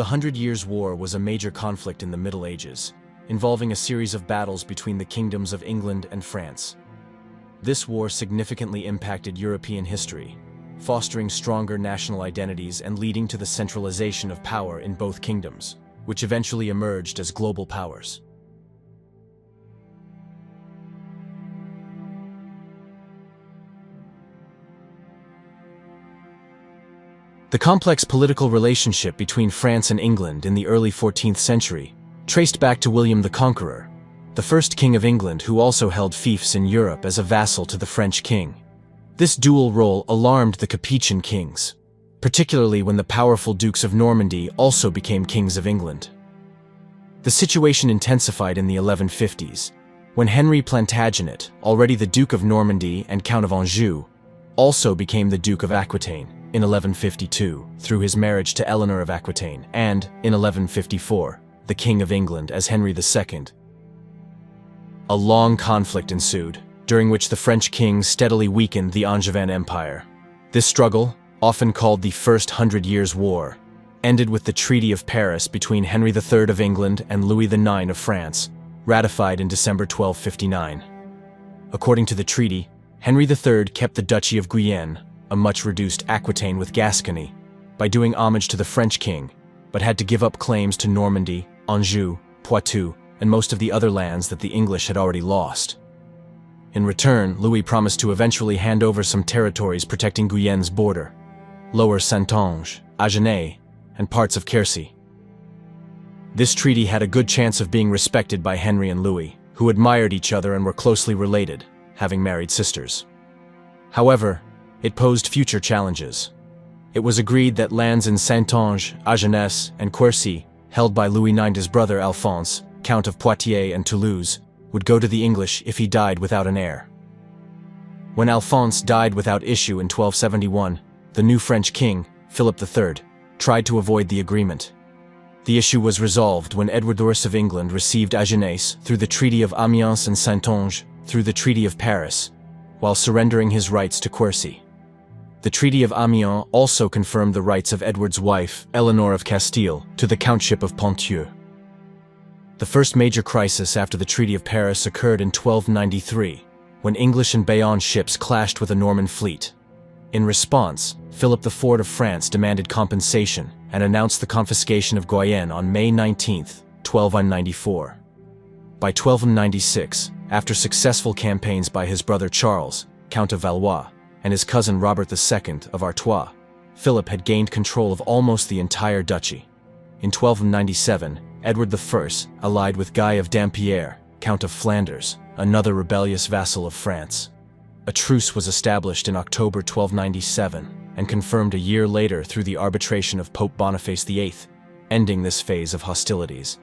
The Hundred Years' War was a major conflict in the Middle Ages, involving a series of battles between the kingdoms of England and France. This war significantly impacted European history, fostering stronger national identities and leading to the centralization of power in both kingdoms, which eventually emerged as global powers. The complex political relationship between France and England in the early 14th century traced back to William the Conqueror, the first king of England who also held fiefs in Europe as a vassal to the French king. This dual role alarmed the Capetian kings, particularly when the powerful dukes of Normandy also became kings of England. The situation intensified in the 1150s, when Henry Plantagenet, already the Duke of Normandy and Count of Anjou, also became the Duke of Aquitaine in 1152 through his marriage to Eleanor of Aquitaine, and, in 1154, the King of England as Henry II. A long conflict ensued, during which the French king steadily weakened the Angevin Empire. This struggle, often called the First Hundred Years' War, ended with the Treaty of Paris between Henry III of England and Louis IX of France, ratified in December 1259. According to the treaty, Henry III kept the Duchy of Guyenne, a much-reduced Aquitaine with Gascony, by doing homage to the French king, but had to give up claims to Normandy, Anjou, Poitou, and most of the other lands that the English had already lost. In return, Louis promised to eventually hand over some territories protecting Guyenne's border: Lower Saintonge, Agenais, and parts of Quercy. This treaty had a good chance of being respected by Henry and Louis, who admired each other and were closely related, having married sisters. However, it posed future challenges. It was agreed that lands in Saintonge, Agenais, and Quercy, held by Louis IX's brother Alphonse, Count of Poitiers and Toulouse, would go to the English if he died without an heir. When Alphonse died without issue in 1271, the new French king, Philip III, tried to avoid the agreement. The issue was resolved when Edward I of England received Agenais through the Treaty of Amiens and Saintonge through the Treaty of Paris, while surrendering his rights to Quercy. The Treaty of Amiens also confirmed the rights of Edward's wife, Eleanor of Castile, to the Countship of Ponthieu. The first major crisis after the Treaty of Paris occurred in 1293, when English and Bayonne ships clashed with a Norman fleet. In response, Philip IV of France demanded compensation and announced the confiscation of Guyenne on May 19, 1294. By 1296, after successful campaigns by his brother Charles, Count of Valois, and his cousin Robert II of Artois, Philip had gained control of almost the entire duchy. In 1297, Edward I allied with Guy of Dampierre, Count of Flanders, another rebellious vassal of France. A truce was established in October 1297 and confirmed a year later through the arbitration of Pope Boniface VIII, ending this phase of hostilities.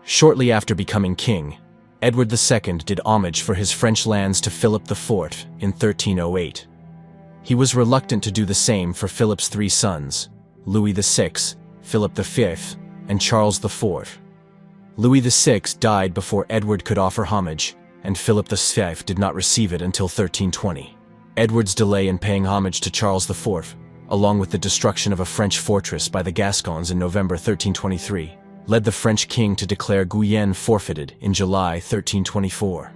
Shortly after becoming king, Edward II did homage for his French lands to Philip IV in 1308. He was reluctant to do the same for Philip's three sons, Louis VI, Philip V, and Charles IV. Louis VI died before Edward could offer homage, and Philip V did not receive it until 1320. Edward's delay in paying homage to Charles IV, along with the destruction of a French fortress by the Gascons in November 1323, led the French king to declare Guyenne forfeited in July 1324.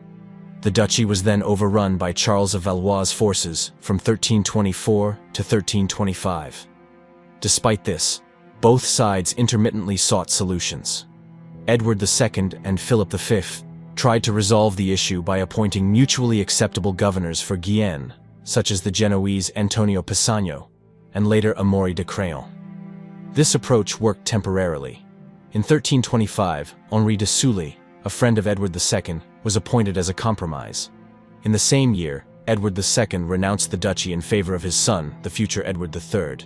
The duchy was then overrun by Charles of Valois' forces from 1324 to 1325. Despite this, both sides intermittently sought solutions. Edward II and Philip V tried to resolve the issue by appointing mutually acceptable governors for Guyenne, such as the Genoese Antonio Pisano, and later Amaury de Craon. This approach worked temporarily. In 1325, Henri de Sully, a friend of Edward II, was appointed as a compromise. In the same year, Edward II renounced the duchy in favor of his son, the future Edward III,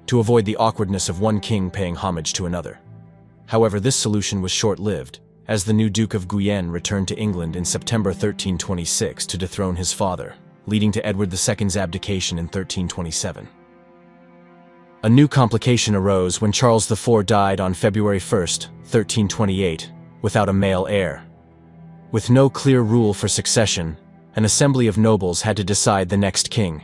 to avoid the awkwardness of one king paying homage to another. However, this solution was short-lived, as the new Duke of Guyenne returned to England in September 1326 to dethrone his father, leading to Edward II's abdication in 1327. A new complication arose when Charles IV died on February 1, 1328, without a male heir. With no clear rule for succession, an assembly of nobles had to decide the next king.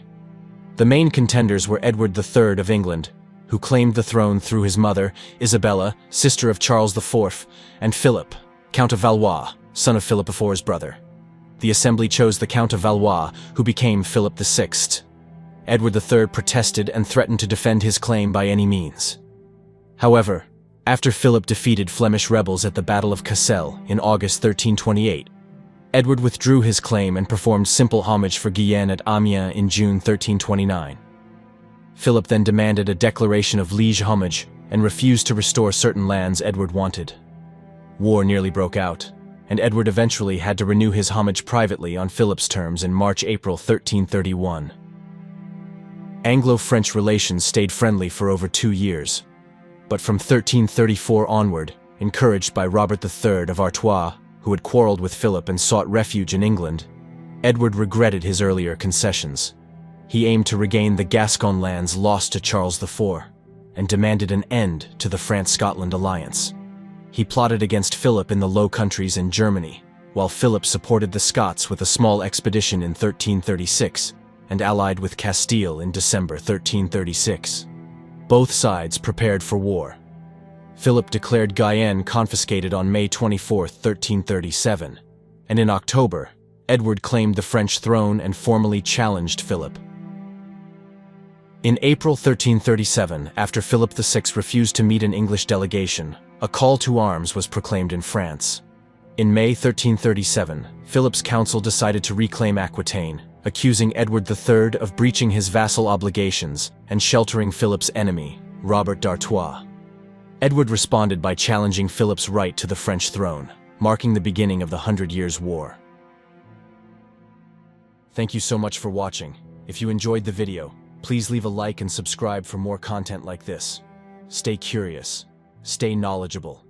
The main contenders were Edward III of England, who claimed the throne through his mother, Isabella, sister of Charles IV, and Philip, Count of Valois, son of Philip IV's brother. The assembly chose the Count of Valois, who became Philip VI. Edward III protested and threatened to defend his claim by any means. However, after Philip defeated Flemish rebels at the Battle of Cassel in August 1328, Edward withdrew his claim and performed simple homage for Guyenne at Amiens in June 1329. Philip then demanded a declaration of liege homage and refused to restore certain lands Edward wanted. War nearly broke out, and Edward eventually had to renew his homage privately on Philip's terms in March-April 1331. Anglo-French relations stayed friendly for over 2 years, but from 1334 onward, encouraged by Robert III of Artois, who had quarreled with Philip and sought refuge in England, Edward regretted his earlier concessions. He aimed to regain the Gascon lands lost to Charles IV, and demanded an end to the France-Scotland alliance. He plotted against Philip in the Low Countries and Germany, while Philip supported the Scots with a small expedition in 1336, and allied with Castile in December 1336. Both sides prepared for war. Philip declared Guyenne confiscated on May 24, 1337, and in October, Edward claimed the French throne and formally challenged Philip. In April 1337, after Philip VI refused to meet an English delegation, a call to arms was proclaimed in France. In May 1337, Philip's council decided to reclaim Aquitaine, accusing Edward III of breaching his vassal obligations and sheltering Philip's enemy, Robert d'Artois. Edward responded by challenging Philip's right to the French throne, marking the beginning of the 100 Years' War. Thank you so much for watching. If you enjoyed the video, please leave a like and subscribe for more content like this. Stay curious, stay knowledgeable,